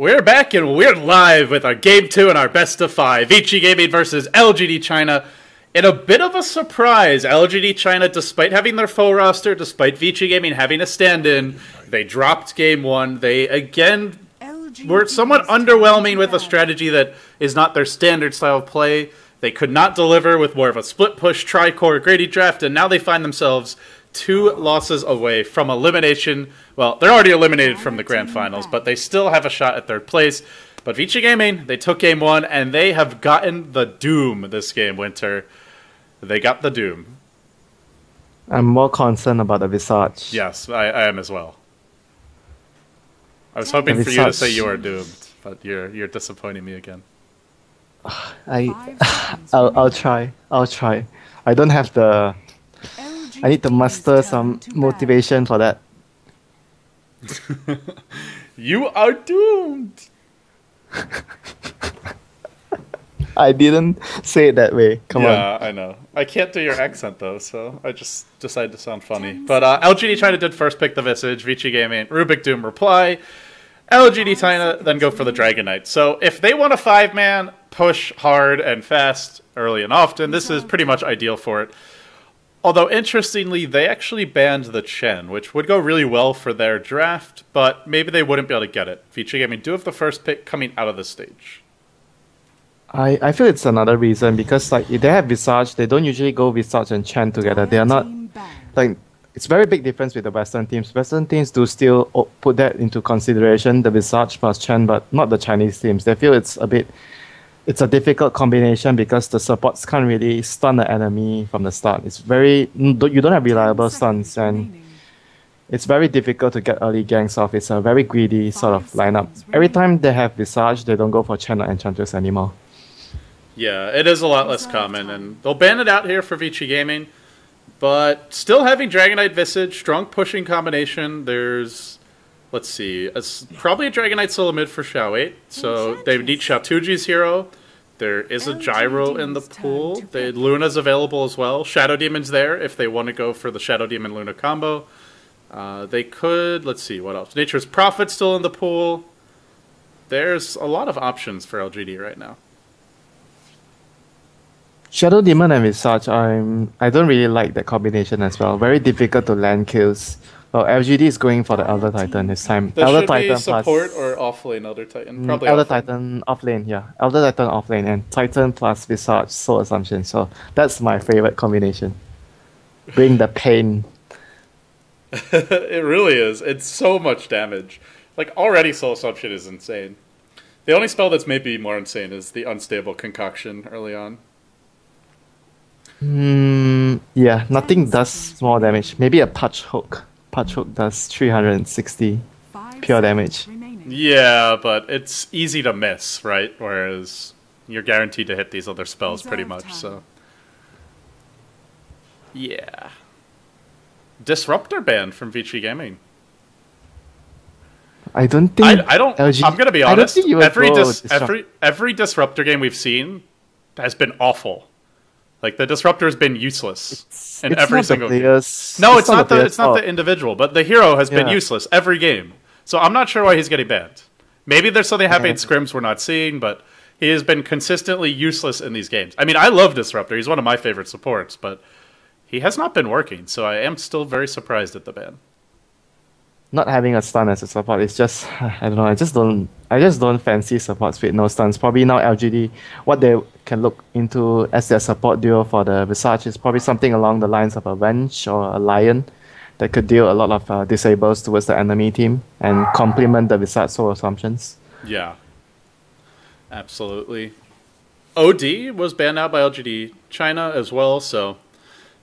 We're back and we're live with our Game 2 and our Best of 5. Vici Gaming versus LGD China. In a bit of a surprise, LGD China, despite having their full roster, despite Vici Gaming having a stand-in, they dropped Game 1. They, again, were somewhat underwhelming with a strategy that is not their standard style of play. They could not deliver with more of a split-push, tri-core, greedy draft, and now they find themselves 2 losses away from elimination. Well, they're already eliminated from the grand finals, but they still have a shot at 3rd place. But Vici Gaming, they took Game 1, and they have gotten the doom this game, Winter. They got the doom. I'm more concerned about the Visage. Yes, I am as well. I was hoping for you to say you are doomed, but you're disappointing me again. I'll try. I don't have the... I need to muster some motivation for that. You are doomed! I didn't say it that way. Come on. Yeah, I know. I can't do your accent, though, so I just decided to sound funny. But LGD China did first pick the Visage, Vici Gaming, Rubik Doom reply. LGD China then go for the Dragon Knight. So if they want a 5-man, push hard and fast early and often, this is pretty much ideal for it. Although, interestingly, they actually banned the Chen, which would go really well for their draft, but maybe they wouldn't be able to get it. Vici Gaming do have the first pick coming out of the stage. I feel it's another reason, because like if they have Visage, they don't usually go Visage and Chen together. They are not... like it's very big difference with the Western teams. Western teams do still put that into consideration, the Visage plus Chen, but not the Chinese teams. They feel it's a difficult combination because the supports can't really stun the enemy from the start. It's very... you don't have reliable stuns, and it's very difficult to get early ganks off. It's a very greedy sort of lineup. Every time they have Visage, they don't go for Chen or Enchantress anymore. Yeah, it is a lot less common, and they'll ban it out here for Vici Gaming, but still having Dragon Knight Visage, strong pushing combination. There's... let's see, probably a Dragon Knight solo mid for Xiao 8, so they need Xiaotuji's hero. There is a Gyro in the pool. Luna's available as well. Shadow Demon's there if they want to go for the Shadow Demon Luna combo. They could, let's see, what else? Nature's Prophet still in the pool. There's a lot of options for LGD right now. Shadow Demon and Visage, I don't really like that combination as well. Very difficult to land kills. Well, LGD is going for the Elder Titan this time. That Elder should Titan be support or offlane Elder Titan? Probably Elder offlane. Titan offlane, yeah. Elder Titan offlane and Titan plus Visage Soul Assumption. So that's my favorite combination. Bring the pain. It really is. It's so much damage. Like, already Soul Assumption is insane. The only spell that's maybe more insane is the Unstable Concoction early on. Yeah, nothing does more damage. Maybe a Punch Hook. Punch Hook does 360 pure damage. Yeah, but it's easy to miss, right? Whereas you're guaranteed to hit these other spells pretty much, so... yeah. Disruptor ban from Vici Gaming. I don't think... I don't... LG, I'm gonna be honest. Every Disruptor game we've seen has been awful. Like, the Disruptor has been useless in every single game. No, it's not the individual, but the hero has been useless every game. So I'm not sure why he's getting banned. Maybe there's something happening in scrims we're not seeing, but he has been consistently useless in these games. I mean, I love Disruptor. He's one of my favorite supports, but he has not been working, so I am still very surprised at the ban. Not having a stun as a support is just... I don't know, I just don't fancy supports with no stuns. Probably now LGD, what they can look into as their support duo for the Visage is probably something along the lines of a Wrench or a Lion that could deal a lot of disables towards the enemy team and complement the Visage Soul Assumptions. Yeah. Absolutely. OD was banned out by LGD China as well, so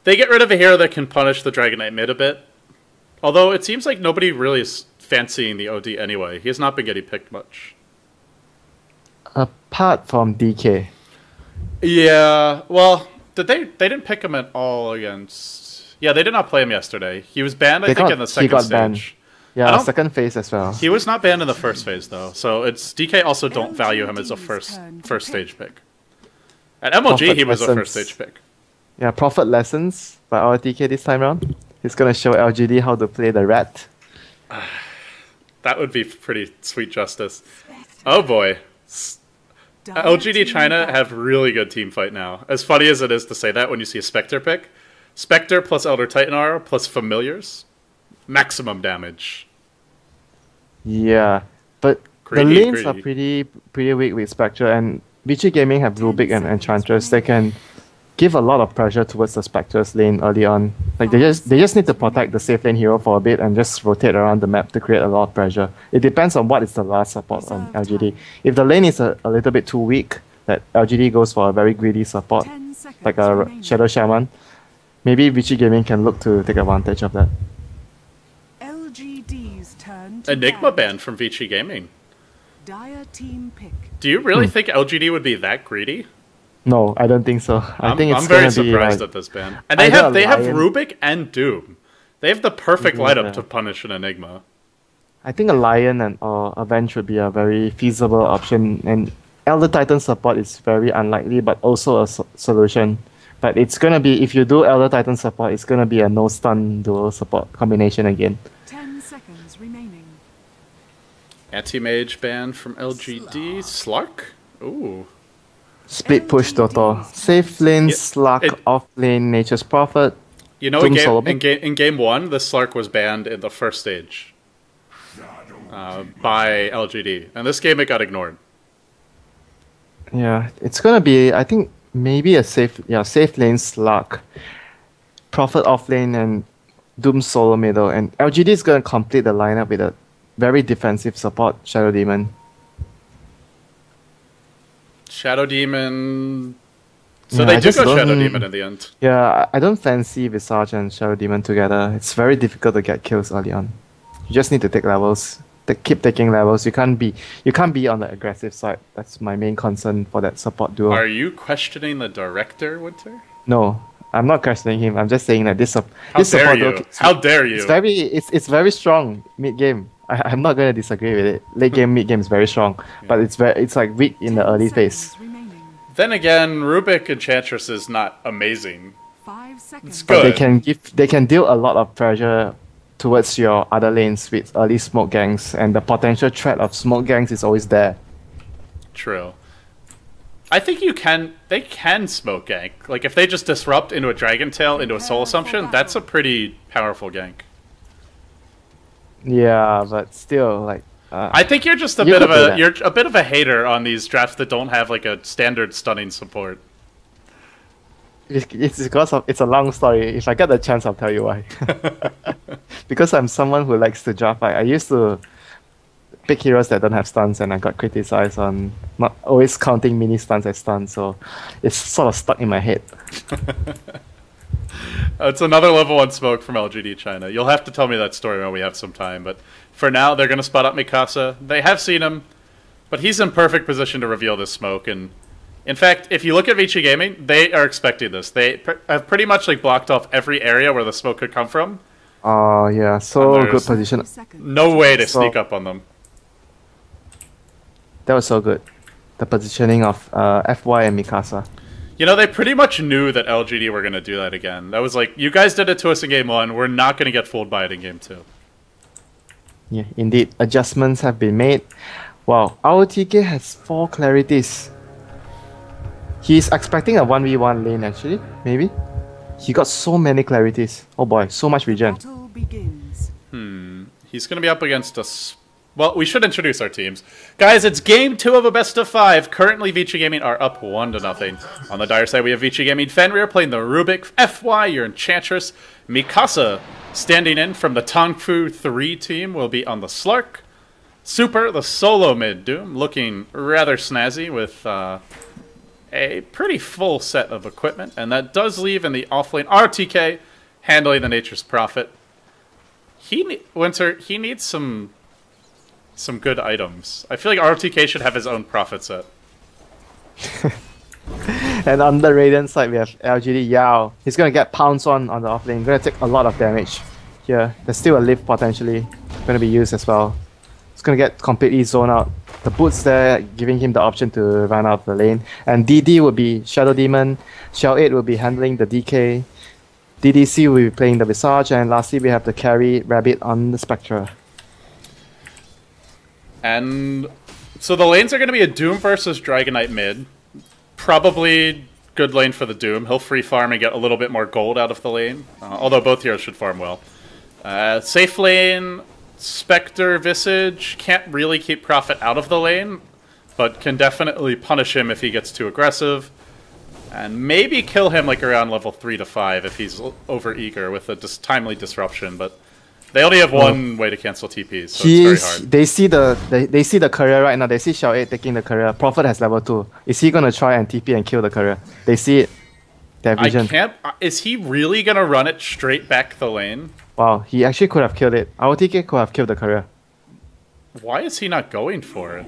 they get rid of a hero that can punish the Dragon Knight mid a bit. Although it seems like nobody really is fancying the OD anyway. He has not been getting picked much. Apart from DK. Yeah, well, they didn't pick him at all against... yeah, they did not play him yesterday. He was banned, I think, in the second stage. Banned. Yeah, second phase as well. He was not banned in the first phase, though. So it's DK also don't value him as a first stage pick. At MLG, he was a first stage pick. Yeah, Prophet Lessons by our DK this time around. He's going to show LGD how to play the rat. That would be pretty sweet justice. Oh boy. LGD China have really good team fight now. As funny as it is to say that when you see a Spectre pick. Spectre plus Elder Titan Aura plus Familiars. Maximum damage. Yeah, but the lanes are pretty weak with Spectre, and Vici Gaming have Rubik and Enchantress. They can give a lot of pressure towards the Spectre's lane early on. Like they just need to protect the safe lane hero for a bit and just rotate around the map to create a lot of pressure. It depends on what is the last support on LGD. If the lane is a little bit too weak, that LGD goes for a very greedy support, like a Shadow Shaman, maybe Vici Gaming can look to take advantage of that. Enigma ban from Vici Gaming. Dire team pick. Do you really think LGD would be that greedy? No, I don't think so. I'm very surprised at this ban. And they have Rubik and Doom. They have the perfect lineup to punish an Enigma. I think a Lion or Avenge would be a very feasible option, and Elder Titan support is very unlikely, but also a solution. But it's gonna be, if you do Elder Titan support, it's gonna be a no stun dual support combination again. 10 seconds remaining. Anti-mage ban from LGD. Slark? Ooh. Split push Dota. Safe lane, Slark, off lane, Nature's Prophet. You know, in game 1, the Slark was banned in the first stage by LGD. And this game it got ignored. Yeah, it's gonna be, I think, maybe a safe lane Slark, Prophet off lane, and Doom solo middle. And LGD is gonna complete the lineup with a very defensive support, Shadow Demon. Shadow Demon. So they do go Shadow Demon in the end. Yeah, I don't fancy Visage and Shadow Demon together. It's very difficult to get kills early on. You just need to take levels. Keep taking levels. You can't be on the aggressive side. That's my main concern for that support duo. Are you questioning the director, Winter? No, I'm not questioning him. I'm just saying that this support duo. How dare you? It's very strong mid game. I'm not going to disagree with it. Late game, mid game is very strong, but it's like weak in the early phase. Then again, Rubik Enchantress is not amazing. 5 seconds. It's good. But they can deal a lot of pressure towards your other lanes with early smoke gangs, and the potential threat of smoke gangs is always there. True. I think they can smoke gank. Like if they just disrupt into a Dragon Tail, into a Soul Assumption, that's a pretty powerful gank. Yeah, but still, like I think you're just a bit of a hater on these drafts that don't have like a standard stunning support. It's because it's a long story. If I get the chance, I'll tell you why. Because I'm someone who likes to draft. I used to pick heroes that don't have stuns, and I got criticized on not always counting mini stuns as stuns. So it's sort of stuck in my head. It's another level 1 smoke from LGD China. You'll have to tell me that story when we have some time, but for now, they're going to spot up Mikasa. They have seen him, but he's in perfect position to reveal this smoke. And in fact, if you look at Vici Gaming, they are expecting this. They have pretty much like blocked off every area where the smoke could come from. Oh, yeah, so good position. No way to sneak up on them. That was so good. The positioning of FY and Mikasa. You know, they pretty much knew that LGD were going to do that again. That was like, you guys did it to us in game 1. We're not going to get fooled by it in game 2. Yeah, indeed. Adjustments have been made. Wow, ROTK has 4 clarities. He's expecting a 1v1 lane, actually. Maybe. He got so many clarities. Oh boy, so much regen. He's going to be up against us. Well, we should introduce our teams. Guys, it's game 2 of a best of 5. Currently, Vici Gaming are up 1-0. On the dire side, we have Vici Gaming Fenrir playing the Rubik. FY, your Enchantress. Mikasa, standing in from the Tongfu 3 team, will be on the Slark. Super, the solo mid Doom, looking rather snazzy with a pretty full set of equipment. And that does leave in the offlane RTK, handling the Nature's Prophet. Winter, he needs some good items. I feel like RTK should have his own Prophet set. And on the Radiant side, we have LGD Yao. He's going to get pounced on the offlane. Going to take a lot of damage here. There's still a lift potentially going to be used as well. It's going to get completely zoned out. The boots there giving him the option to run out of the lane. And DD will be Shadow Demon. Shell 8 will be handling the DK. DDC will be playing the Visage. And lastly, we have the carry Rabbit on the Spectra. And So the lanes are going to be a Doom versus Dragonite mid. Probably good lane for the Doom. He'll free farm and get a little bit more gold out of the lane. Although both heroes should farm well. Safe lane, Spectre, Visage can't really keep Prophet out of the lane, but can definitely punish him if he gets too aggressive. And maybe kill him like around level 3 to 5 if he's over eager with a timely disruption, but they only have one way to cancel TPs, so it's very hard. They see the courier right now. They see Xiao 8 taking the courier. Prophet has level 2. Is he gonna try and TP and kill the courier? They see it. Their vision. I can't. Is he really gonna run it straight back the lane? Wow, he actually could have killed it. Our TK could have killed the courier. Why is he not going for it?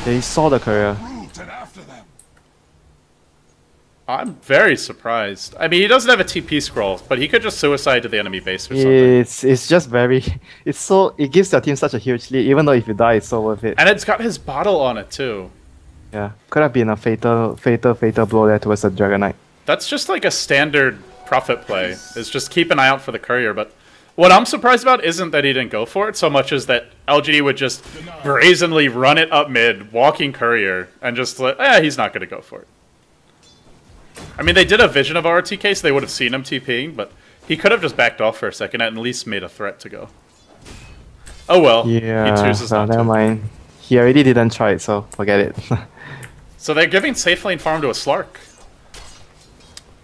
They saw the courier. I'm very surprised. I mean, he doesn't have a TP scroll, but he could just suicide to the enemy base or something. It's just very... It gives your team such a huge lead, even though if you die, it's so worth it. And it's got his bottle on it, too. Yeah, could have been a fatal blow there towards the Dragonite. That's just like a standard Prophet play, is just keep an eye out for the courier, but what I'm surprised about isn't that he didn't go for it so much as that LGD would just brazenly run it up mid, walking courier, and just like, he's not going to go for it. I mean, they did a vision of RTK, so they would have seen him TPing, but he could have just backed off for a second and at least made a threat to go. Oh well, yeah, he chooses not never to. mind. He already didn't try it, so forget it. So they're giving safe lane farm to a Slark.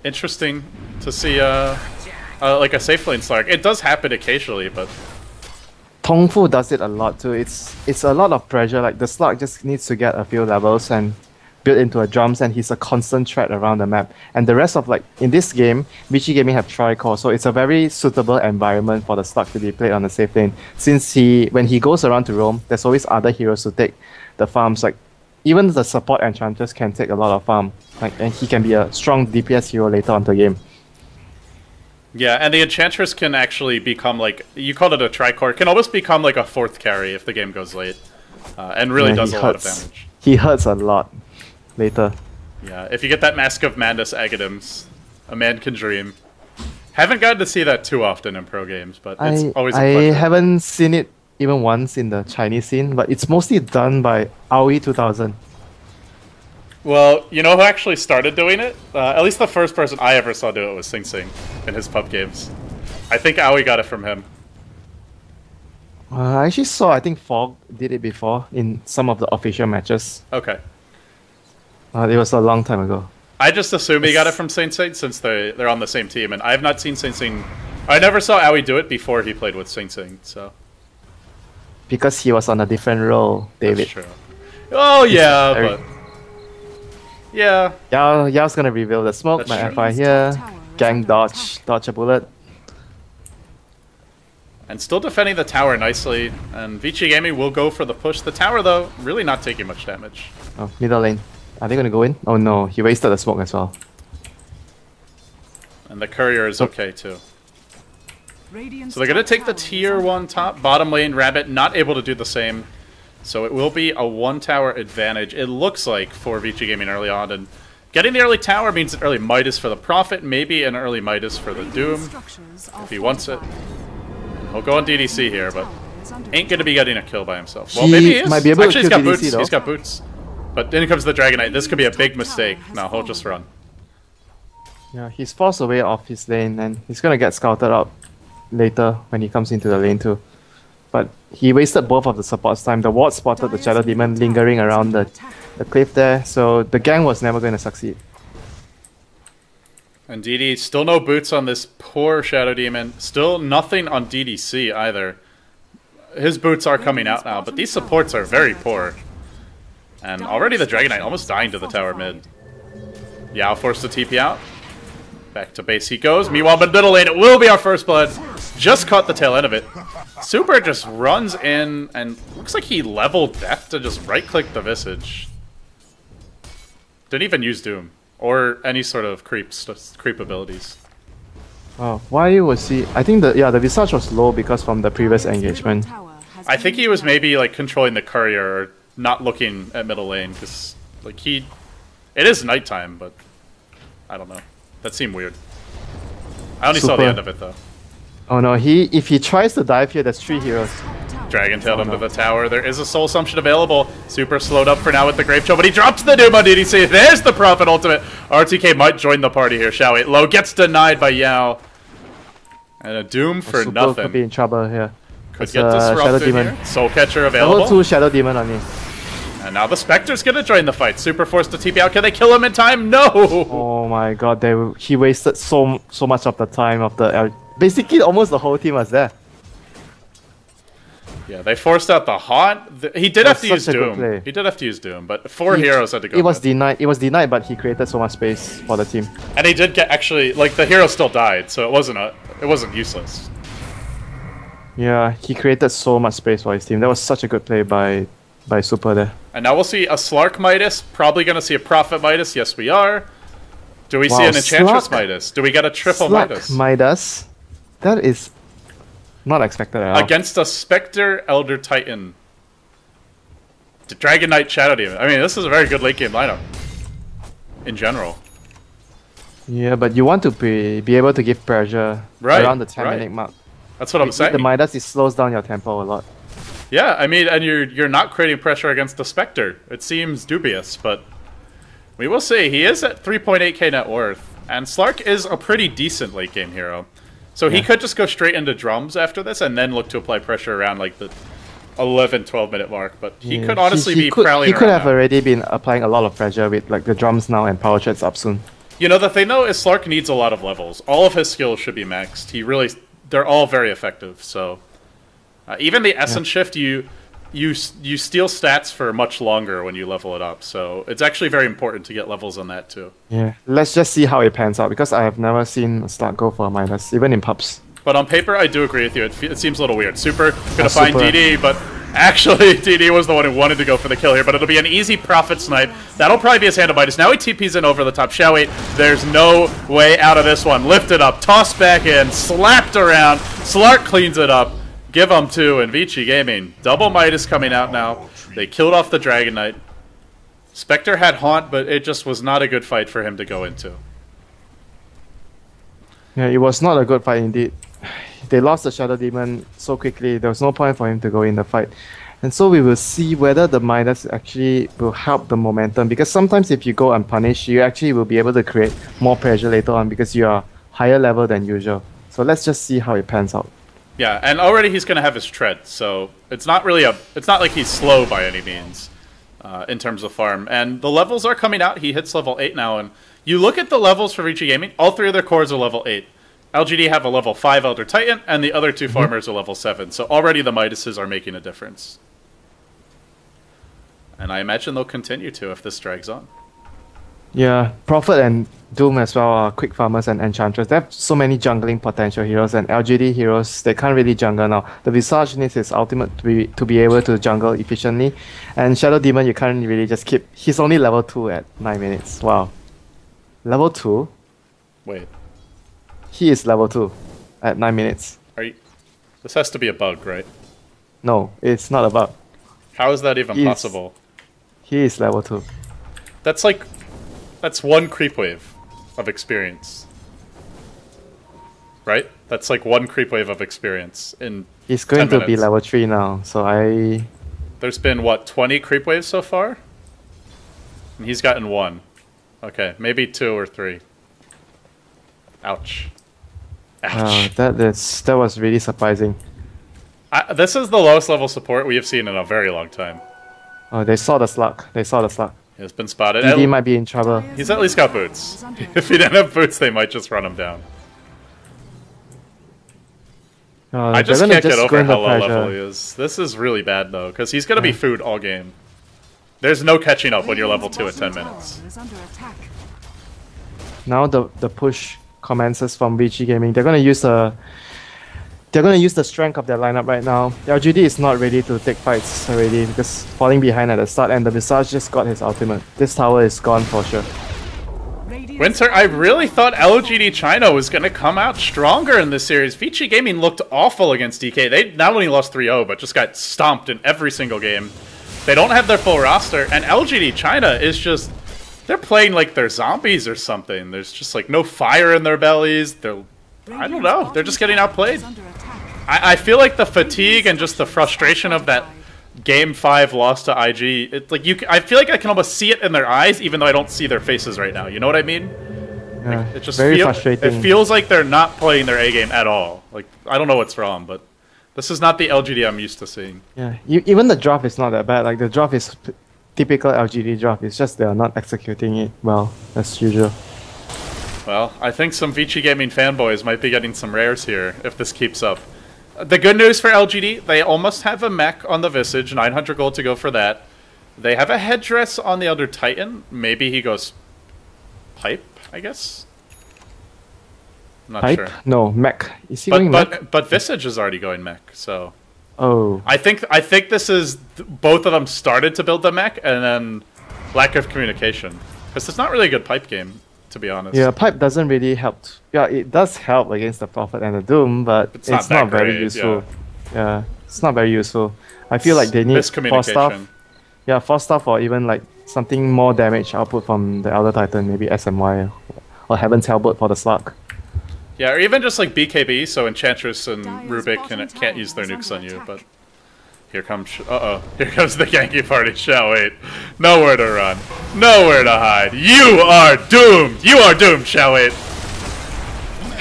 Interesting to see like a safe lane Slark. It does happen occasionally, but Tongfu does it a lot too. It's a lot of pressure. Like the Slark just needs to get a few levels and build into a drums, and he's a constant threat around the map. And the rest of in this game, Vici Gaming have Tricore, so it's a very suitable environment for the Slark to be played on the safe lane. Since when he goes around to roam, there's always other heroes to take the farms. Like even the support enchanters can take a lot of farm. And he can be a strong DPS hero later on the game. Yeah, and the Enchantress can actually become like, you called it a Tricore, can almost become like a 4th carry if the game goes late. And really does a lot of damage. He hurts a lot later. Yeah, if you get that Mask of Madness Agadams, a man can dream. Haven't gotten to see that too often in pro games, but it's always a pleasure. I haven't seen it even once in the Chinese scene, but it's mostly done by Aoi 2000. Well, you know who actually started doing it? At least the first person I ever saw do it was Sing Sing in his pub games. I think Aoi got it from him. I actually saw, I think Fog did it before in some of the official matches. Okay. It was a long time ago. I just assume he got it from Sing Sing since they're on the same team, and I have not seen Sing Sing. I never saw Aoi do it before he played with Sing Sing, so. Because he was on a different role, David. That's true. Oh yeah, but yeah. Yao's gonna reveal the smoke. My FI here. Gang dodge a bullet. And still defending the tower nicely, and Vici Gaming will go for the push. The tower, though, really not taking much damage. Oh, middle lane. Are they gonna go in? Oh no, he wasted the smoke as well. And the courier is okay too. So they're gonna take the tier 1 top. Bottom lane, Rabbit not able to do the same. So it will be a 1 tower advantage, it looks like, for Vici Gaming early on. And getting the early tower means an early Midas for the Prophet, maybe an early Midas for the Doom, if he wants it. He'll go on DDC here, but ain't gonna be getting a kill by himself. Well, maybe he is. Might be able Actually, he's to got kill boots. DDC, though. He's got boots. But in comes the Dragonite. This could be a big mistake. No, he'll just run. Yeah, he's forced away off his lane, and he's gonna get scouted out later when he comes into the lane too. But he wasted both of the supports time. The ward spotted the Shadow Demon lingering around the cliff there, so the gang was never going to succeed. And DD, still no boots on this poor Shadow Demon. Still nothing on DDC either. His boots are coming out now, but these supports are very poor. And already the Dragonite almost dying to the tower mid. Yao forced to TP out. Back to base he goes. Meanwhile, middle lane, it will be our first blood. Just caught the tail end of it. Super just runs in, and looks like he leveled death to just right-click the Visage. Didn't even use Doom, or any sort of creep abilities. Oh, why was he? I think the Visage was low because from the previous engagement. I think he was maybe like controlling the courier, or not looking at middle lane, because like it is nighttime, but I don't know. That seemed weird. I only saw the end of it though. Oh no, if he tries to dive here, there's 3 heroes. Dragon tailed him to the tower. There is a soul assumption available. Super slowed up for now with the Grave Chill, but he drops the Doom on DDC. There's the Prophet ultimate. RTK might join the party here, shall we? Low gets denied by Yao. And a Doom for Super nothing. could be in trouble here. Could get disrupted here. Soul Catcher available. Level 2 Shadow Demon on me. And now the Spectre's gonna join the fight. Super forced to TP out. Can they kill him in time? No! Oh my god, he wasted so much of the time of the... Basically, almost the whole team was there. Yeah, they forced out the Haunt. He did have to use Doom. He did have to use Doom, but four heroes had to go. It was denied. It was denied, but he created so much space for the team. And he did get actually like the hero still died, so it wasn't useless. Yeah, he created so much space for his team. That was such a good play by Super there. And now we'll see a Slark Midas. Probably gonna see a Prophet Midas. Yes, we are. Do we see an Enchantress Midas? Do we get a triple Midas? Midas. That is not expected at all. Against a Spectre Elder Titan. The Dragon Knight Shadow Demon. I mean, this is a very good late game lineup. In general. Yeah, but you want to be able to give pressure around the 10-minute mark. That's what I'm saying. The Midas, it slows down your tempo a lot. Yeah, I mean, and you're not creating pressure against the Spectre. It seems dubious, but we will see. He is at 3.8k net worth, and Slark is a pretty decent late game hero. So he could just go straight into drums after this and then look to apply pressure around like the 11, 12-minute mark. But he could honestly be prowling around. He could have already been applying a lot of pressure with like the drums now and power chats up soon. You know, the thing though is Slark needs a lot of levels. All of his skills should be maxed. They're all very effective. So even the Essence Shift, you steal stats for much longer when you level it up. So it's actually very important to get levels on that too. Yeah, let's just see how it pans out because I have never seen Slark go for a Midas, even in pubs. But on paper, I do agree with you. It seems a little weird. Super gonna find DD, but actually DD was the one who wanted to go for the kill here. But it'll be an easy Prophet snipe. That'll probably be his hand of Midas. Now he TP's in over the top. Shall we? There's no way out of this one. Lifted up, tossed back in, slapped around. Slark cleans it up. Give them two, and Vici Gaming. Double Midas coming out now. They killed off the Dragon Knight. Spectre had Haunt, but it just was not a good fight for him to go into. Yeah, it was not a good fight indeed. They lost the Shadow Demon so quickly, there was no point for him to go in the fight. And so we will see whether the Midas actually will help the momentum, because sometimes if you go unpunished, you actually will be able to create more pressure later on because you are higher level than usual. So let's just see how it pans out. Yeah, and already he's going to have his tread, so it's not really it's not like he's slow by any means in terms of farm. And the levels are coming out. He hits level 8 now, and you look at the levels for Vici Gaming, all three of their cores are level 8. LGD have a level 5 Elder Titan, and the other two farmers are level 7. So already the Midases are making a difference. And I imagine they'll continue to if this drags on. Yeah, Prophet and Doom as well are quick farmers and Enchantress. They have so many jungling potential heroes, and LGD heroes, they can't really jungle now. The Visage needs his ultimate to be able to jungle efficiently. And Shadow Demon, you can't really just keep... He's only level 2 at 9 minutes. Wow. Level 2? Wait. He is level 2 at 9 minutes. Are you... This has to be a bug, right? No, it's not a bug. How is that even possible? He is level 2. That's like... That's one creep wave of experience. Right? That's like one creep wave of experience in He's going to be level 3 now, so I... There's been, what, 20 creep waves so far? And he's gotten 1. Okay, maybe 2 or 3. Ouch. Ouch. That was really surprising. This is the lowest level support we have seen in a very long time. Oh, they saw the slug. They saw the slug. He's been spotted. He might be in trouble. He's at least got boots. If he didn't have boots, they might just run him down. I just can't get over how low level he is. This is really bad, though, because he's going to be food all game. There's no catching up when you're level 2 at 10 minutes. Now the push commences from Vici Gaming. They're going to use the strength of their lineup right now. LGD is not ready to take fights already because falling behind at the start, and the Visage just got his ultimate. This tower is gone for sure. Winter, I really thought LGD China was going to come out stronger in this series. Vici Gaming looked awful against DK. They not only lost 3-0, but just got stomped in every single game. They don't have their full roster, and LGD China is just... They're playing like they're zombies or something. There's just like no fire in their bellies. I don't know. They're just getting outplayed. I feel like the fatigue and just the frustration of that Game 5 loss to IG, it's like I feel like I can almost see it in their eyes, even though I don't see their faces right now. You know what I mean? Yeah, Like, it just very frustrating. It feels like they're not playing their A game at all. Like, I don't know what's wrong, but this is not the LGD I'm used to seeing. Yeah, even the draft is not that bad. Like the draft is typical LGD draft. It's just they are not executing it well as usual. Well, I think some Vici Gaming fanboys might be getting some rares here if this keeps up. The good news for LGD, they almost have a mech on the Visage, 900 gold to go for that. They have a headdress on the other Titan. Maybe he goes pipe, I guess? I'm not Pipe? sure. No, mech. Is he going mech? But Visage is already going mech, so... Oh. I think this is... both of them started to build the mech, and then lack of communication. Because it's not really a good pipe game, to be honest. Yeah, pipe doesn't really help. Yeah, it does help against the Prophet and the Doom, but it's not very useful. Yeah, it's not very useful. I feel like they need force stuff. Yeah, force stuff or even like something more damage output from the Elder Titan, maybe SMY or Heaven's Hellbolt for the Slug. Yeah, or even just like BKB, so Enchantress and Rubik can't use their nukes on you, but... Here comes... Here comes the Genki party, shall wait. Nowhere to run. Nowhere to hide. You are doomed! You are doomed, shall wait.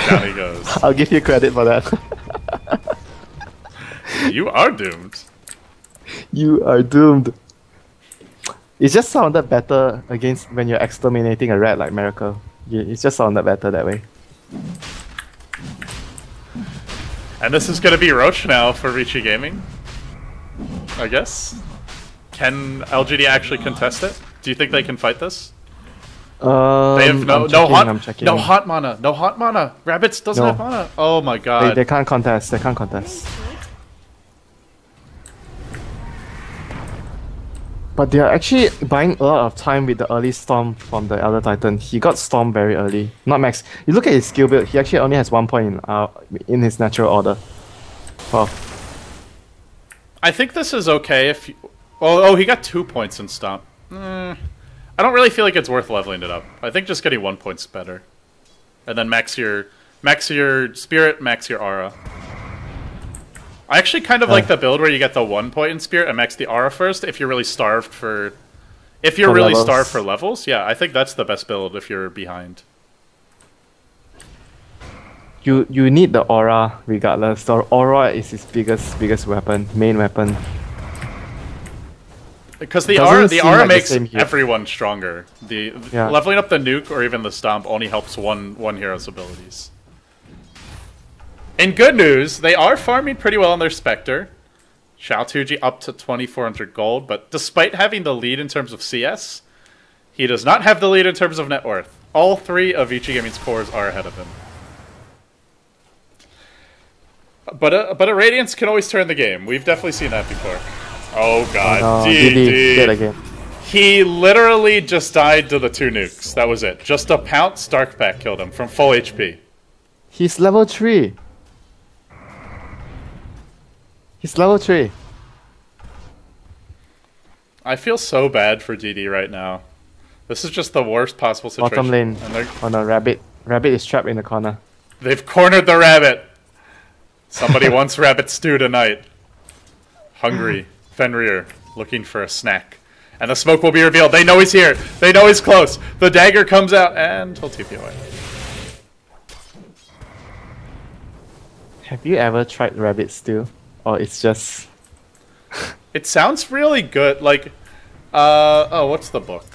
Down he goes. I'll give you credit for that. You are doomed. You are doomed. It just sounded better against when you're exterminating a rat like Miracle. It just sounded better that way. And this is going to be Roche now for Vici Gaming, I guess. Can LGD actually contest it? Do you think they can fight this? They have no hot mana. No hot mana. Rabbits doesn't have mana. Oh my god. They can't contest. They can't contest. But they are actually buying a lot of time with the early Storm from the Elder Titan. He got Storm very early. Not max. You look at his skill build, he actually only has 1 point in his natural order. Wow. I think this is okay if you... Oh, he got 2 points in Stomp. I don't really feel like it's worth leveling it up. I think just getting 1 point's better. And then max your Spirit, max your Aura. I actually kind of like the build where you get the 1 point in Spirit and max the Aura first if you're really starved for... If you're really starved for levels, yeah, I think that's the best build if you're behind. You need the Aura regardless. The Aura is his biggest weapon, main weapon. Because the Aura makes everyone stronger. Leveling up the Nuke or even the Stomp only helps one hero's abilities. In good news, they are farming pretty well on their Spectre. Xiao Tuji up to 2,400 gold, but despite having the lead in terms of CS, he does not have the lead in terms of net worth. All 3 of Vici Gaming's cores are ahead of him. But a Radiance can always turn the game. We've definitely seen that before. Oh god, oh, no. Dead again. He literally just died to the 2 nukes. That was it. Just a pounce, Dark Pack killed him from full HP. He's level 3. He's level 3. I feel so bad for DD right now. This is just the worst possible situation. Bottom lane. Oh no, Rabbit. Rabbit is trapped in the corner. They've cornered the Rabbit. Somebody wants Rabbit stew tonight. Hungry. Fenrir looking for a snack. And the smoke will be revealed. They know he's here. They know he's close. The dagger comes out and he'll TP away. Have you ever tried Rabbit stew? Or it's just... It sounds really good. Like, oh, what's the book?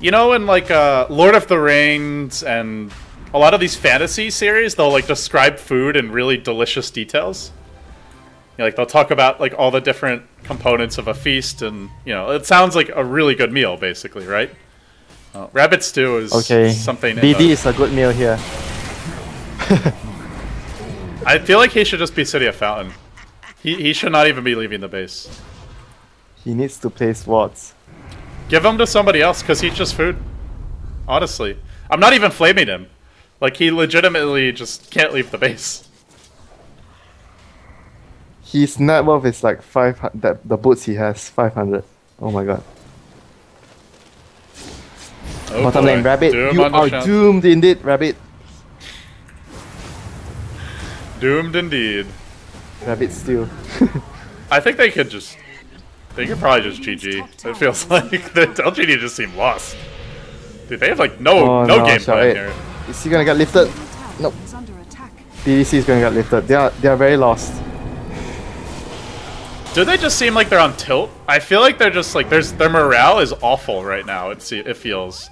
You know, in like Lord of the Rings and a lot of these fantasy series, they'll like describe food in really delicious details. You know, like they'll talk about like all the different components of a feast, and you know, it sounds like a really good meal, basically, right? Rabbit stew is something. BD is a good meal here. I feel like he should just be City of Fountain. He should not even be leaving the base. He needs to place wards. Give him to somebody else, because he's just food. Honestly. I'm not even flaming him. Like, he legitimately just can't leave the base. His net worth is like 500. The boots he has, 500. Oh my god. Oh Bottom lane, Rabbit. You are doomed indeed, Rabbit. Doomed indeed. Rabbit steal. I think they could probably just GG. It feels like the LGD just seem lost. Dude, they have like no game plan here. Is he gonna get lifted? Nope. DDC is gonna get lifted. They are very lost. Do they just seem like they're on tilt? I feel like they're just like their morale is awful right now. It feels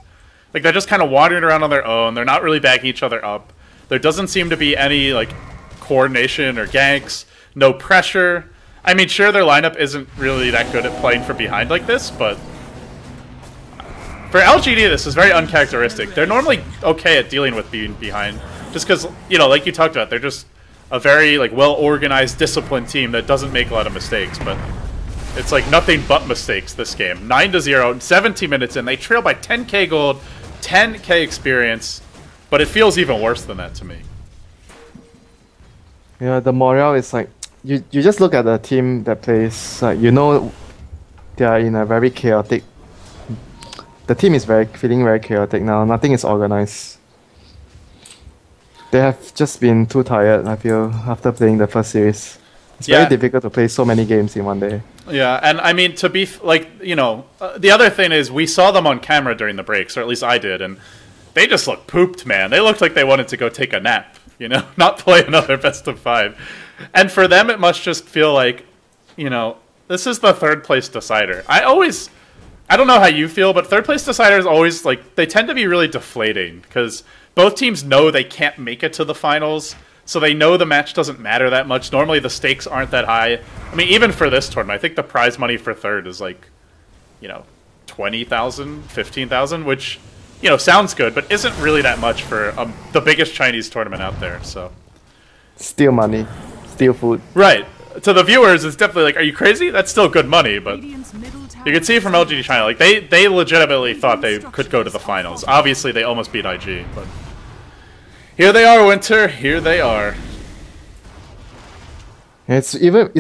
like they're just kind of wandering around on their own. They're not really backing each other up. There doesn't seem to be any like coordination or ganks. No pressure. I mean, sure, their lineup isn't really that good at playing from behind like this, but for LGD, this is very uncharacteristic. They're normally okay at dealing with being behind, just because, you know, like you talked about, they're just a very like well-organized, disciplined team that doesn't make a lot of mistakes, but it's like nothing but mistakes this game. 9-0, 17 minutes in, they trail by 10k gold, 10k experience, but it feels even worse than that to me. Yeah, the morale is like, you just look at the team that plays, you know, they are in a very chaotic. The team is feeling very chaotic now. Nothing is organized. They have just been too tired, I feel, after playing the first series. It's very difficult to play so many games in one day. Yeah, and I mean, to be, you know, the other thing is we saw them on camera during the breaks, or at least I did, and they just looked pooped, man. They looked like they wanted to go take a nap, you know, not play another best of 5. And for them, it must just feel like, you know, this is the third place decider. I don't know how you feel, but third place deciders always, like, they tend to be really deflating because both teams know they can't make it to the finals, so they know the match doesn't matter that much. Normally the stakes aren't that high. I mean, even for this tournament, I think the prize money for third is like, you know, 20,000, 15,000, which, you know, sounds good, but isn't really that much for the biggest Chinese tournament out there, so. Steal money. Steal food. Right. To the viewers, it's definitely like, are you crazy? That's still good money, but you can see from LGD China, like, they legitimately thought they could go to the finals. Obviously, they almost beat IG, but here they are, Winter. Here they are. It's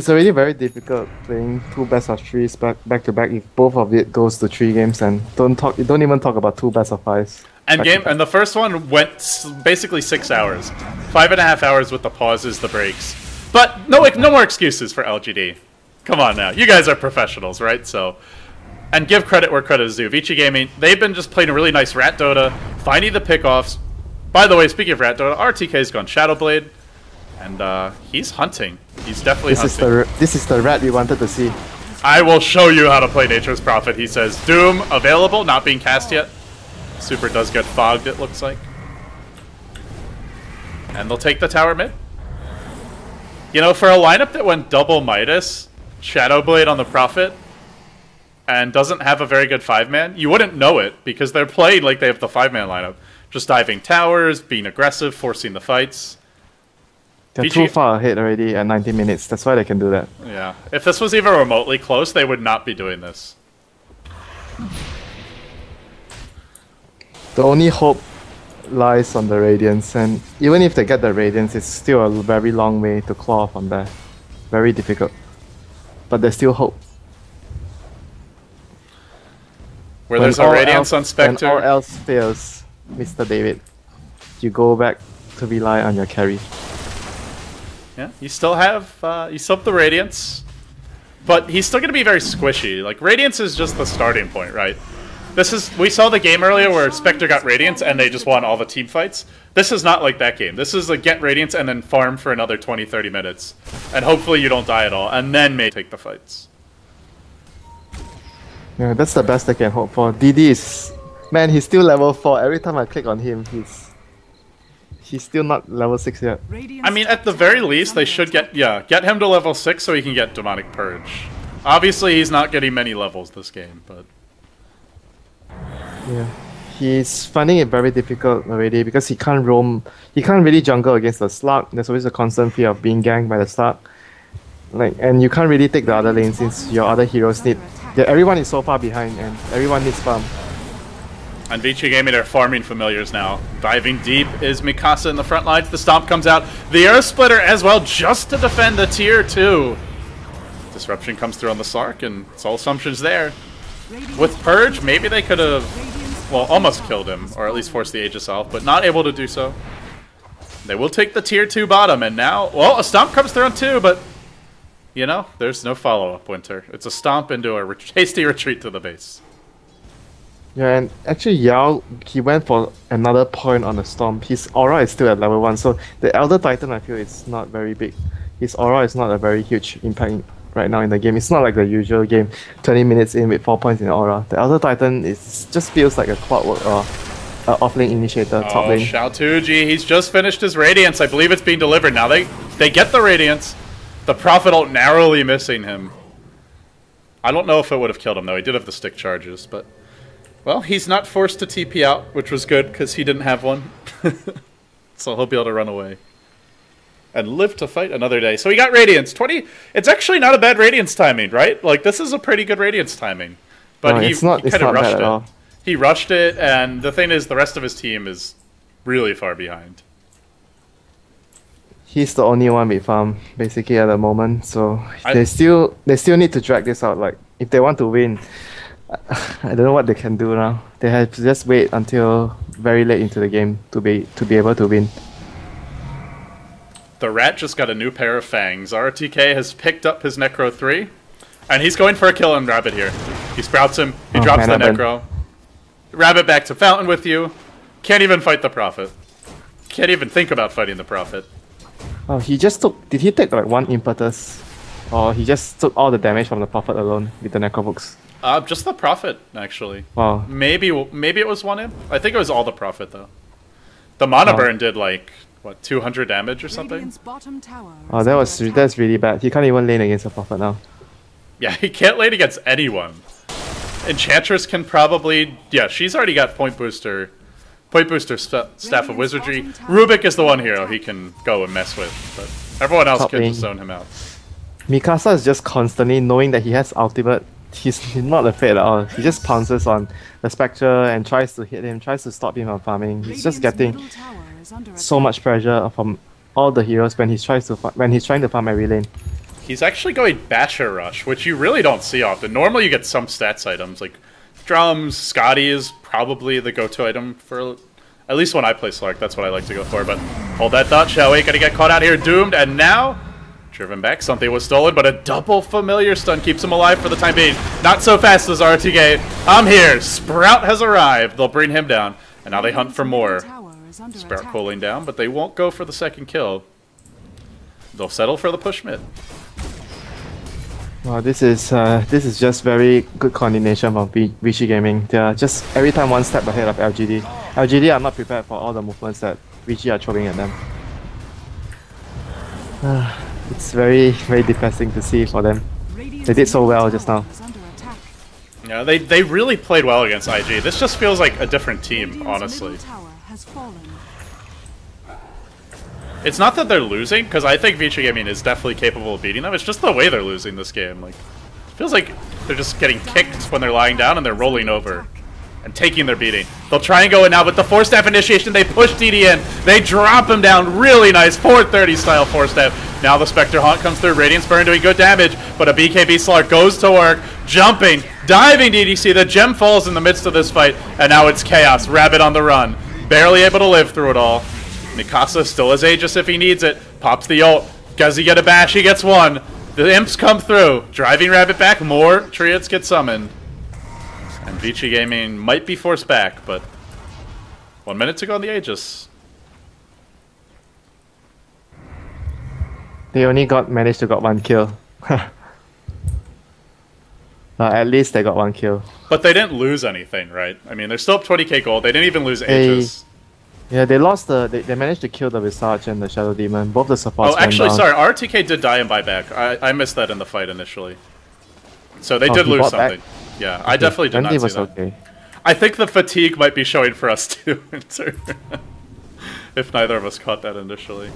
already very difficult playing 2 best of 3s back to back if both of it goes to 3 games, and don't even talk about 2 best of 5s. And the first one went basically 6 hours, 5.5 hours with the pauses, the breaks. But no more excuses for LGD. Come on now, you guys are professionals, right? So, and give credit where credit is due. Vici Gaming, they've been just playing a really nice Rat Dota, finding the pickoffs. By the way, speaking of Rat Dota, RTK's gone Shadowblade, and he's hunting. He's definitely hunting. This is the rat we wanted to see. I will show you how to play Nature's Prophet, he says. Doom available, not being cast yet. Super does get fogged, it looks like. And they'll take the tower mid. You know, for a lineup that went double Midas, Shadowblade on the Prophet, and doesn't have a very good 5-man, you wouldn't know it, because they're playing like they have the 5-man lineup. Just diving towers, being aggressive, forcing the fights. They're Vici too far ahead already at 90 minutes, that's why they can do that. Yeah, if this was even remotely close, they would not be doing this. The only hope lies on the Radiance, and even if they get the Radiance, it's still a very long way to claw from there. Very difficult. But there's still hope. Where there's a Radiance on Spectre. When all else fails, Mr. David, you go back to rely on your carry. Yeah, you still have the Radiance, but he's still going to be very squishy. Like, Radiance is just the starting point, right? We saw the game earlier where Spectre got Radiance and they just won all the team fights. This is not like that game. This is a get Radiance and then farm for another 20-30 minutes. And hopefully you don't die at all, and then may take the fights. Yeah, that's the best I can hope for. DD is... Man, he's still level 4. Every time I click on him, he's still not level 6 yet. I mean, at the very least, they should get him to level 6 so he can get Demonic Purge. Obviously, he's not getting many levels this game, but... Yeah, he's finding it very difficult already because he can't roam. He can't really jungle against the Slug. There's always a constant fear of being ganked by the Slug. And you can't really take the other lane since your other heroes need... Yeah, everyone is so far behind and everyone needs farm. And Vici Gaming are farming familiars now. Diving deep is Mikasa in the front lines. The Stomp comes out. The Earth Splitter as well, just to defend the tier 2. Disruption comes through on the Sark, and Soul Assumption's there. With Purge, maybe they could have, well, almost killed him, or at least forced the Aegis off, but not able to do so. They will take the tier 2 bottom, and now, well, a stomp comes through on 2, but, you know, there's no follow-up, Winter. It's a stomp into a hasty retreat to the base. Yeah, and actually Yao, he went for another point on the Storm. His aura is still at level 1, so the Elder Titan, I feel, is not very big. His aura is not a very huge impact right now in the game. It's not like the usual game, 20 minutes in with 4 points in aura. The Elder Titan just feels like a clockwork or off-lane initiator, top lane. Xiaotuji, he's just finished his Radiance. I believe it's being delivered. Now they get the Radiance. The Prophet ult narrowly missing him. I don't know if it would have killed him, though. He did have the stick charges, but... Well, he's not forced to TP out, which was good, because he didn't have one. So he'll be able to run away. And live to fight another day. So he got Radiance. 20... It's actually not a bad Radiance timing, right? Like, this is a pretty good Radiance timing. But no, he kind of rushed it. He rushed it, and the thing is, the rest of his team is really far behind. He's the only one with farm, basically, at the moment. So they still need to drag this out. Like, if they want to win... I don't know what they can do now. They have to just wait until very late into the game to be able to win. The Rat just got a new pair of fangs. RTK has picked up his Necro 3, and he's going for a kill on Rabbit here. He sprouts him, he drops the Necro. Rabbit back to Fountain with you. Can't even fight the Prophet. Can't even think about fighting the Prophet. Oh, he just took... Did he take like 1 impetus? Or he just took all the damage from the Prophet alone with the Necro books? Just the Prophet, actually. Wow. Maybe it was 1 imp? I think it was all the Prophet, though. The Mana Burn did, like, what, 200 damage or something? Oh, that's really bad. He can't even lane against the Prophet now. Yeah, he can't lane against anyone. Enchantress can probably... Yeah, she's already got Point Booster Staff of Wizardry. Rubik is the one hero he can go and mess with, but everyone else can just zone him out. Mikasa is just constantly knowing that he has ultimate. He's not afraid at all. He just pounces on the Spectre and tries to hit him, tries to stop him from farming. He's just getting so much pressure from all the heroes when he's trying to farm every lane. He's actually going Basher Rush, which you really don't see often. Normally you get some stats items, like Drums, Scotty is probably the go-to item for... At least when I play Slark, that's what I like to go for, but... Hold that thought, shall we? Gonna get caught out here, doomed, and now... Driven back, something was stolen, but a double familiar stun keeps him alive for the time being. Not so fast as RTK. I'm here. Sprout has arrived. They'll bring him down, and now they hunt for more. Sprout cooling down, but they won't go for the second kill. They'll settle for the push mid. Wow, this is just very good coordination from Vici Gaming. They are just every time one step ahead of LGD. LGD are not prepared for all the movements that Vici are throwing at them. It's very, very depressing to see for them. They did so well just now. Yeah, they really played well against IG. This just feels like a different team, honestly. It's not that they're losing, because I think Vici Gaming is definitely capable of beating them. It's just the way they're losing this game. Like, it feels like they're just getting kicked when they're lying down and they're rolling over and taking their beating. They'll try and go in now, but the 4-step initiation, they push DD in. They drop him down. Really nice 430 style 4-step. Now the Spectre Haunt comes through. Radiance Burn doing good damage, but a BKB Slark goes to work. Jumping, diving DDC. The gem falls in the midst of this fight, and now it's chaos. Rabbit on the run. Barely able to live through it all. Mikasa still has Aegis if he needs it. Pops the ult. Does he get a bash? He gets one. The imps come through. Driving Rabbit back. More Triads get summoned. And Vici Gaming might be forced back, but 1 minute to go on the Aegis. They only managed to got 1 kill. At least they got 1 kill. But they didn't lose anything, right? I mean, they're still up 20k gold. They didn't even lose Aegis. Yeah, they lost they managed to kill the Visage and the Shadow Demon. Both the supports. Oh, actually, sorry. RTK did die and buy back. I missed that in the fight initially. So they did lose something. Back? Yeah, okay. I definitely did not see that. Okay. I think the fatigue might be showing for us too, if neither of us caught that initially.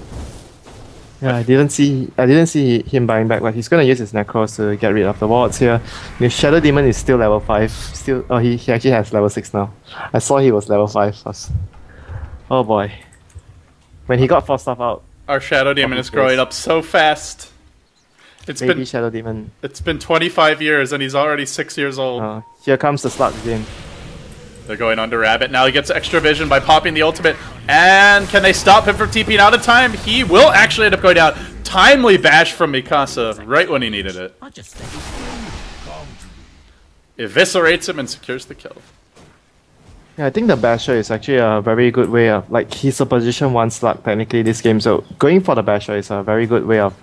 Yeah, I didn't see him buying back, but he's gonna use his Necros to get rid of the wards here. The Shadow Demon is still level 5. He actually has level 6 now. I saw he was level 5 first. Oh boy. When he got 4 stuff out. Our Shadow Demon is growing up so fast. Baby Shadow Demon. It's been 25 years and he's already 6 years old. Here comes the slug again. They're going under Rabbit. Now he gets extra vision by popping the ultimate. And can they stop him from TPing out of time? He will actually end up going down. Timely bash from Mikasa right when he needed it. Eviscerates him and secures the kill. Yeah, I think the basher is actually a very good way of, like, he's a position 1 slug technically this game, so going for the basher is a very good way of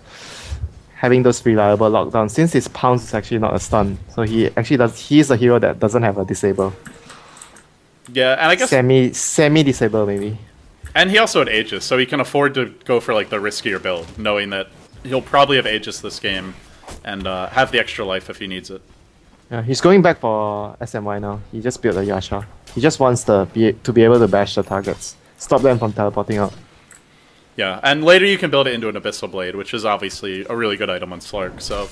having those reliable lockdowns, since his pounce is actually not a stun. So he actually does, he's a hero that doesn't have a disable. Yeah, and I guess semi-disable maybe. And he also had Aegis, so he can afford to go for like the riskier build, knowing that he'll probably have Aegis this game and have the extra life if he needs it. Yeah, he's going back for SMY now. He just built a Yasha. He just wants to be able to bash the targets, stop them from teleporting out. Yeah, and later you can build it into an Abyssal Blade, which is obviously a really good item on Slark. So,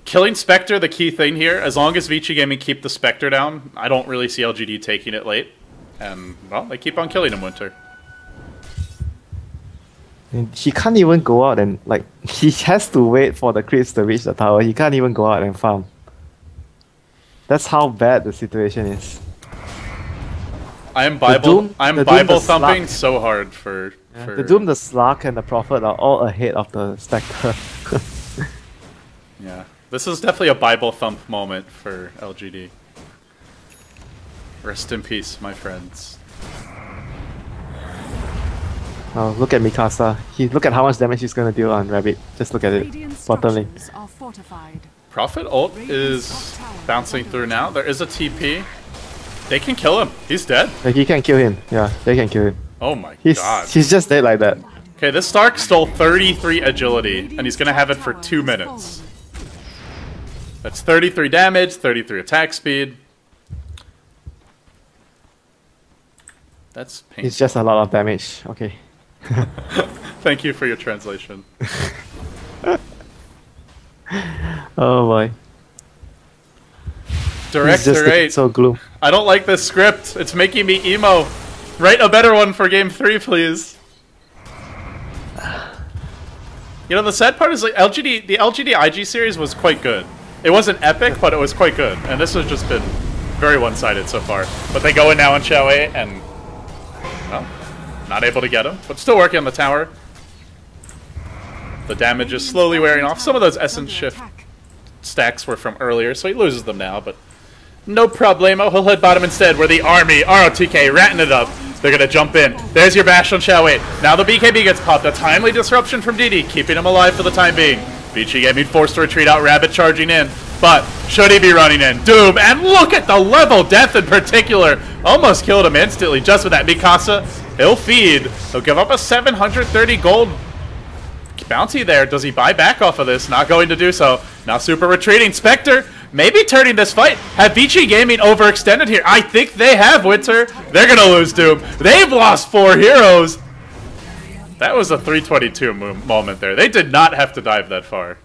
killing Spectre, the key thing here. As long as Vici Gaming keep the Spectre down, I don't really see LGD taking it late. And, well, they keep on killing him, Winter. And he can't even go out and, like, he has to wait for the crits to reach the tower. He can't even go out and farm. That's how bad the situation is. I am Bible thumping so hard for... The Doom, the Slark, and the Prophet are all ahead of the Spectre. Yeah, this is definitely a Bible thump moment for LGD. Rest in peace, my friends. Oh, look at Mikasa. Look at how much damage he's gonna deal on Rabbit. Just look at it. Bottom lane. Prophet ult is bouncing through now. There is a TP. They can kill him. He's dead. Like, he can kill him. Yeah, they can kill him. Oh my god. He's just dead like that. Okay, this Stark stole 33 agility, and he's gonna have it for 2 minutes. That's 33 damage, 33 attack speed. That's painful. It's just a lot of damage. Okay. Thank you for your translation. Oh boy. Director 8. So gloom. I don't like this script. It's making me emo. Write a better one for game 3, please. You know, the sad part is like the LGD IG series was quite good. It wasn't epic, but it was quite good. And this has just been very one-sided so far. But they go in now on Xiao Wei and, well, not able to get him, but still working on the tower. The damage is slowly wearing off. Some of those Essence Shift stacks were from earlier, so he loses them now, but no problemo. He'll head bottom instead, where the army, ROTK, ratting it up. They're going to jump in. There's your bash on Xiao Wei. Now the BKB gets popped. A timely disruption from DD, keeping him alive for the time being. Vici getting forced to retreat out, Rabbit charging in. But should he be running in? Doom, and look at the level death in particular. Almost killed him instantly just with that. Mikasa, he'll feed. He'll give up a 730 gold bounty there. Does he buy back off of this? Not going to do so. Now super retreating. Spectre maybe turning this fight. Have Vici Gaming overextended here? I think they have, Winter. They're going to lose Doom. They've lost 4 heroes. That was a 322 moment there. They did not have to dive that far.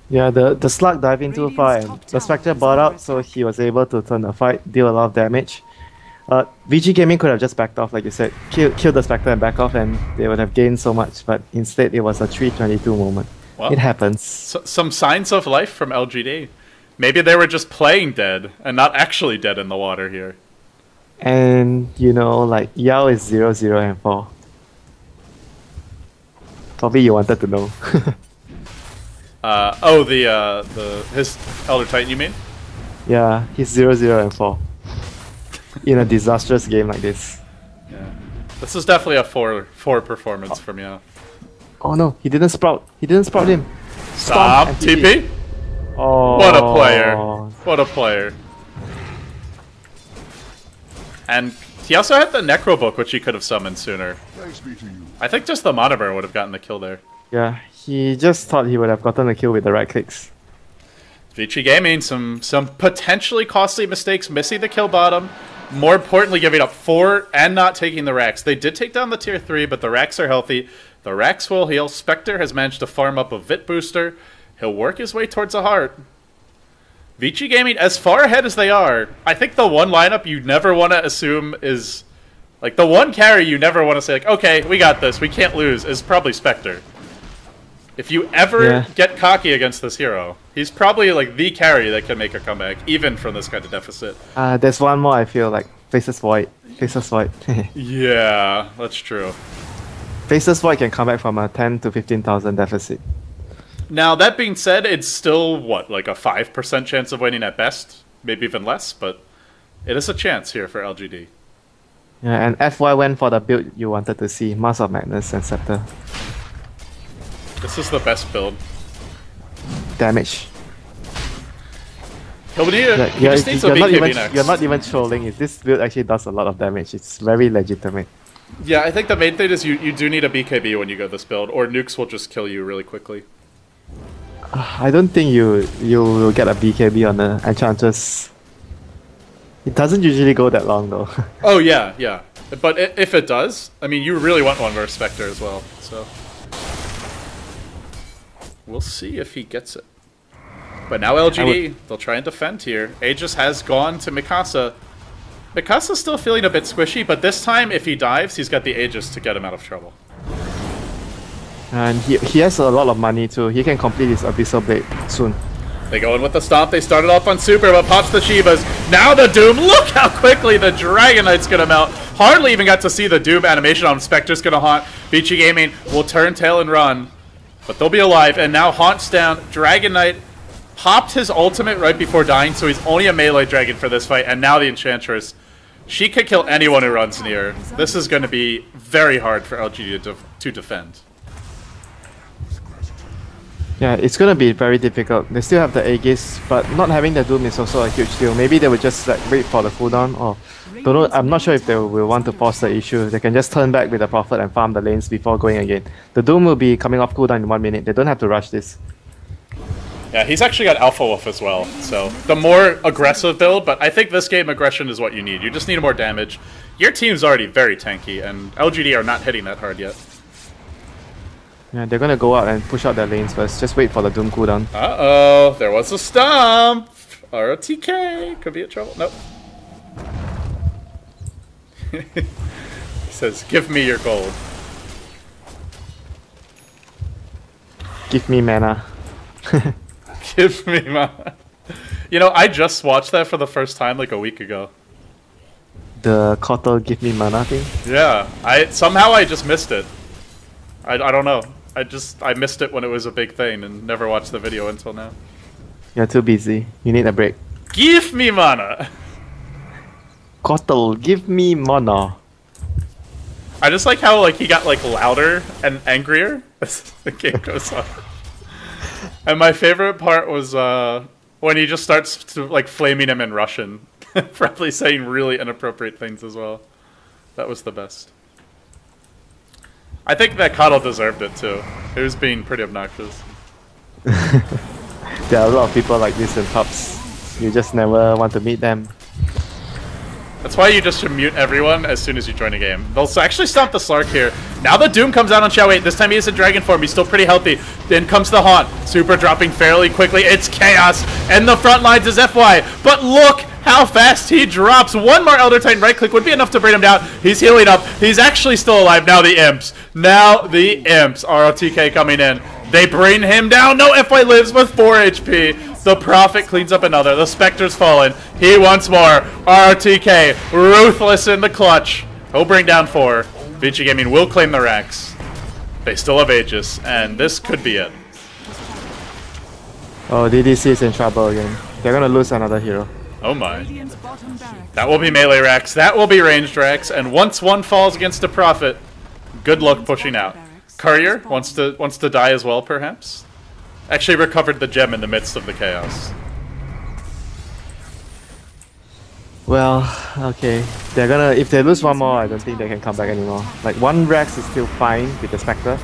Yeah, the Slug dived in too far and the Spectre bought out, so he was able to turn the fight, deal a lot of damage. VG Gaming could have just backed off, like you said, kill the Spectre and back off, and they would have gained so much, but instead it was a 322 moment. Well, it happens. Some signs of life from LGD. Maybe they were just playing dead and not actually dead in the water here. And, you know, like, Yao is 0, 0, and 4. Probably you wanted to know. His Elder Titan, you mean? Yeah, he's 0, 0, and 4. In a disastrous game like this. Yeah. This is definitely a 4 performance from Yao. Oh no, he didn't sprout. He didn't sprout him. Stop! TP? Oh. What a player. What a player. And he also had the Necro Book, which he could have summoned sooner. I think just the Monomer would have gotten the kill there. Yeah, he just thought he would have gotten the kill with the right clicks. Vici Gaming, some potentially costly mistakes, missing the kill bottom. More importantly, giving up 4 and not taking the Rax. They did take down the tier 3, but the Rax are healthy. The Rax will heal. Spectre has managed to farm up a Vit booster. He'll work his way towards a heart. Vici Gaming, as far ahead as they are, I think the one lineup you never want to assume is... Like, the one carry you never want to say, like, okay, we got this, we can't lose, is probably Spectre. If you ever get cocky against this hero, he's probably like the carry that can make a comeback, even from this kind of deficit. There's one more I feel like. Faceless Void. Faceless Void. Yeah, that's true. Faceless Void can come back from a 10 to 15,000 deficit. Now, that being said, it's still, what, like a 5% chance of winning at best? Maybe even less, but it is a chance here for LGD. Yeah, and FY went for the build you wanted to see. Mask of Madness and Scepter. This is the best build. Damage. He just needs some BKB next. You're not even trolling. This build actually does a lot of damage. It's very legitimate. Yeah, I think the main thing is you do need a BKB when you go this build, or nukes will just kill you really quickly. I don't think you will get a BKB on the Enchantress. It doesn't usually go that long though. Oh yeah, yeah. But if it does, I mean, you really want one versus Spectre as well, so... We'll see if he gets it. But now LGD, they'll try and defend here. Aegis has gone to Mikasa. Mikasa's still feeling a bit squishy, but this time, if he dives, he's got the Aegis to get him out of trouble. And he has a lot of money too. He can complete his Abyssal Blade soon. They go in with the Stomp. They started off on Super, but pops the Shivas. Now the Doom. Look how quickly the Dragon Knight's going to melt. Hardly even got to see the Doom animation on him. Spectre's going to haunt. Vici Gaming will turn tail and run. But they'll be alive, and now Haunt's down. Dragon Knight popped his ultimate right before dying, so he's only a melee dragon for this fight, and now the Enchantress. She could kill anyone who runs near. This is going to be very hard for LGD to defend. Yeah, it's going to be very difficult. They still have the Aegis, but not having the Doom is also a huge deal. Maybe they will just like wait for the cooldown, or don't know. I'm not sure if they will want to force the issue. They can just turn back with the Prophet and farm the lanes before going again. The Doom will be coming off cooldown in 1 minute. They don't have to rush this. Yeah, he's actually got Alpha Wolf as well, so the more aggressive build, but I think this game aggression is what you need. You just need more damage. Your team's already very tanky, and LGD are not hitting that hard yet. Yeah, they're gonna go out and push out their lanes first. Just wait for the Doom cooldown. Uh-oh, there was a Stomp! ROTK, could be in trouble. Nope. He says, give me your gold. Give me mana. Give me mana. You know, I just watched that for the first time like a week ago. The Kotal give me mana thing? Yeah, somehow I just missed it. I don't know. I missed it when it was a big thing and never watched the video until now. You're too busy. You need a break. Give me mana! Kotal, give me mana. I just like how he got louder and angrier as the game goes on. And my favorite part was when he just starts to flaming him in Russian. Probably saying really inappropriate things as well. That was the best. I think that Coddle deserved it too. He was being pretty obnoxious. There are a lot of people like this in pubs. You just never want to meet them. That's why you just should mute everyone as soon as you join a game. They'll actually stop the Slark here. Now the Doom comes out on Xiao 8. This time he is in Dragon form. He's still pretty healthy. Then comes the Haunt. Super dropping fairly quickly. It's Chaos. And the front lines is FY. But look how fast he drops. One more Elder Titan right click would be enough to bring him down. He's healing up. He's actually still alive. Now the Imps. Now the Imps. ROTK coming in. They bring him down. No, FY lives with 4 HP. The Prophet cleans up another. The Spectre's fallen. He wants more. RTK, ruthless in the clutch. He'll bring down 4. Vici Gaming will claim the racks. They still have Aegis, and this could be it. Oh, DDC is in trouble again. They're gonna lose another hero. Oh my. That will be melee racks. That will be ranged racks. And once one falls against a Prophet, good luck pushing out. Courier wants to die as well, perhaps? Actually recovered the gem in the midst of the chaos. Well, okay. They're gonna, if they lose one more, I don't think they can come back anymore. Like, 1 Rex is still fine with the Spectre.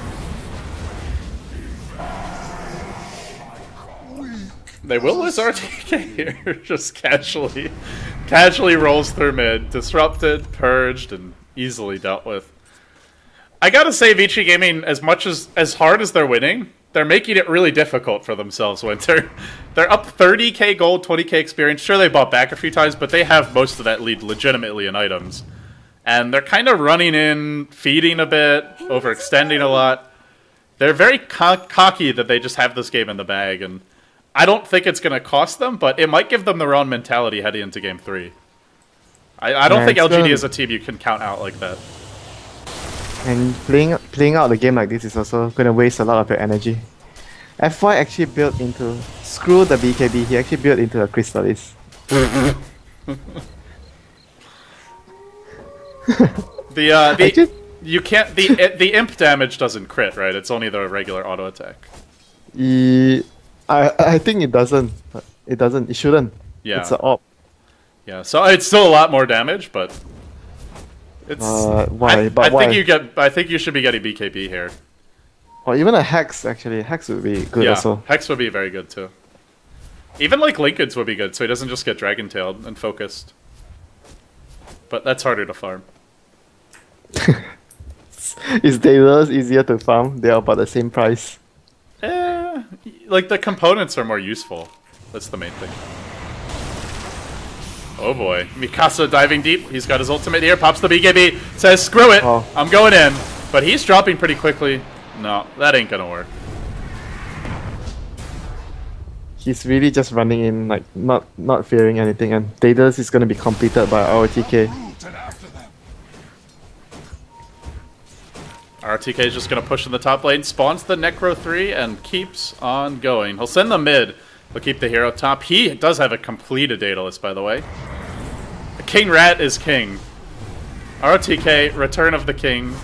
They will lose RTK here, just casually rolls through mid, disrupted, purged, and easily dealt with. I gotta say, Vici Gaming, as hard as they're winning, they're making it really difficult for themselves, Winter. They're up 30k gold, 20k experience. Sure, they bought back a few times, but they have most of that lead legitimately in items. And they're kind of running in, feeding a bit, overextending a lot. They're very cocky that they just have this game in the bag, and I don't think it's going to cost them, but it might give them the wrong mentality heading into Game 3. I don't think LGD is a team you can count out like that. And playing out the game like this is also going to waste a lot of your energy. FY actually built into... Screw the BKB, he actually built into a Crystallis. You can't... The imp damage doesn't crit, right? It's only the regular auto attack. I think it doesn't. It doesn't. It shouldn't. Yeah. It's an op. Yeah, so it's still a lot more damage, but... It's... Why? I think you should be getting BKB here. Or even a Hex, actually. Hex would be good also. Hex would be very good too. Even like Lincoln's would be good, so he doesn't just get Dragon-tailed and focused. But that's harder to farm. Is Daedalus easier to farm? They are about the same price. Like the components are more useful. That's the main thing. Oh boy. Mikasa diving deep. He's got his ultimate here. Pops the BKB. Says, screw it. Oh. I'm going in. But he's dropping pretty quickly. No, that ain't gonna work. He's really just running in, like, not fearing anything. And Daedalus is going to be completed by RTK. RTK is just going to push in the top lane, spawns the Necro 3, and keeps on going. He'll send the mid. He'll keep the hero top. He does have a completed Daedalus, by the way. King Rat is king. RTK, Return of the King.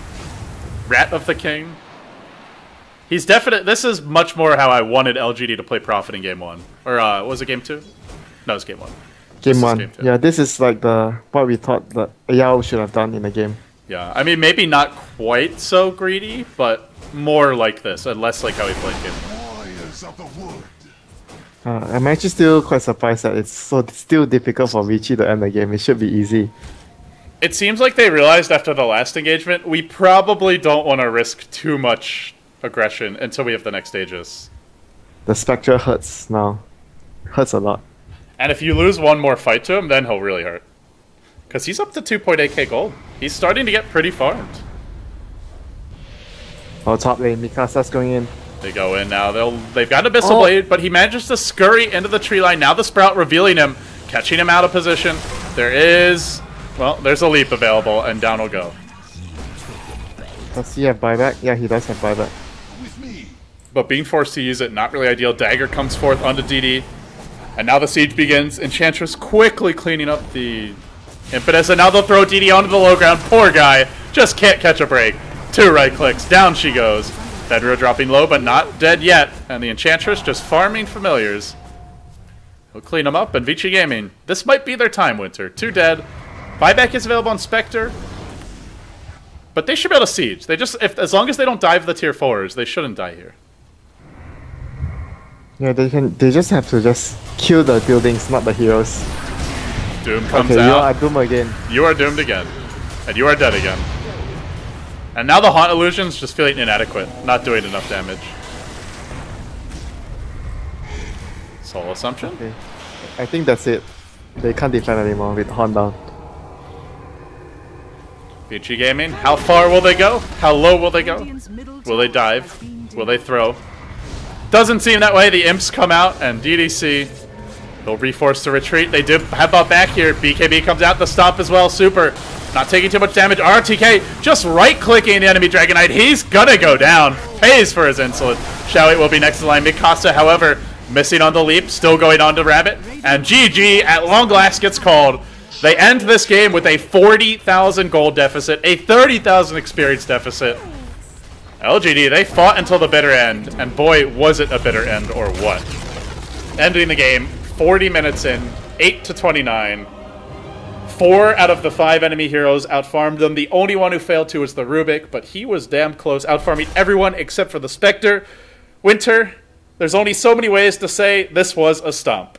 Rat of the King. He's definite. This is much more how I wanted LGD to play Prophet in Game 1. Or, was it Game 2? No, it's Game 1. Game 1. Yeah, this is like what we thought that Yao should have done in the game. Yeah, I mean, maybe not quite so greedy, but more like this, and less like how he played Game 1. I'm actually still quite surprised that it's still difficult for Vici to end the game. It should be easy. It seems like they realized after the last engagement, we probably don't want to risk too much aggression until we have the next stages. The Spectre hurts now. Hurts a lot. And if you lose one more fight to him, then he'll really hurt. Because he's up to 2.8k gold. He's starting to get pretty farmed. Oh, top lane. Mikasa's going in. They go in now. They've got Abyssal Blade, but he manages to scurry into the tree line. Now the Sprout revealing him, catching him out of position. There's a leap available, and down he'll go. Does he have buyback? Yeah, he does have buyback. But being forced to use it, not really ideal. Dagger comes forth onto DD. And now the siege begins. Enchantress quickly cleaning up the impetus, and now they'll throw DD onto the low ground. Poor guy, just can't catch a break. 2 right clicks, down she goes. Fedra dropping low, but not dead yet. And the Enchantress just farming familiars. He'll clean them up, and Vici Gaming. This might be their time, Winter. 2 dead. Buyback is available on Spectre. But they should be able to siege. As long as they don't dive the tier 4s, they shouldn't die here. Yeah, they just have to kill the buildings, not the heroes. Doom comes out. You are doomed again. You are doomed again. And you are dead again. And now the Haunt Illusion's just feeling inadequate, not doing enough damage. Soul Assumption? Okay. I think that's it. They can't defend anymore with Haunt down. Vici Gaming, how far will they go? How low will they go? Will they dive? Will they throw? Doesn't seem that way. The imps come out, and DDC will reforce to retreat. They did have up back here. BKB comes out, the stomp as well. Super. Not taking too much damage. RTK just right-clicking the enemy Dragon Knight. He's gonna go down. Pays for his insolence. Xiaowei will be next in line. Mikasa, however, missing on the leap. Still going on to Rabbit. And GG, at long last, gets called. They end this game with a 40,000 gold deficit, a 30,000 experience deficit. LGD, they fought until the bitter end, and boy, was it a bitter end or what. Ending the game, 40 minutes in, 8-29. 4 out of the 5 enemy heroes outfarmed them. The only one who failed to was the Rubik, but he was damn close, outfarming everyone except for the Spectre. Winter, there's only so many ways to say this was a stomp.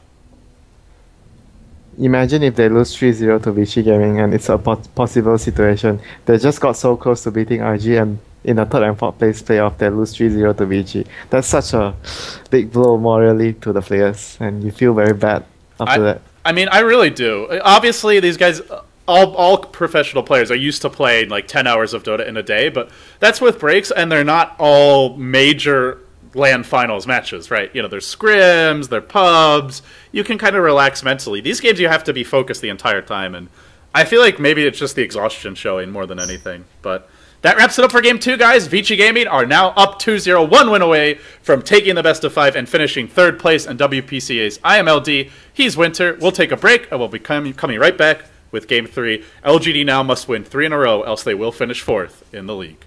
Imagine if they lose 3-0 to Vici Gaming and it's a possible situation. They just got so close to beating RG, and in the 3rd and 4th place playoff they lose 3-0 to Vici. That's such a big blow morally to the players, and you feel very bad after that. I mean, I really do. Obviously, these guys, all professional players are used to playing like 10 hours of Dota in a day, but that's with breaks, and they're not all major LAN finals matches, right? You know, there's scrims, there's pubs. You can kind of relax mentally. These games you have to be focused the entire time, and I feel like maybe it's just the exhaustion showing more than anything. But that wraps it up for Game 2, guys. Vici Gaming are now up 2-0, 1 win away from taking the best of 5 and finishing 3rd place in WPCA's IMLD. He's Winter. We'll take a break, and we'll be coming right back with Game 3. LGD now must win 3 in a row, else they will finish 4th in the league.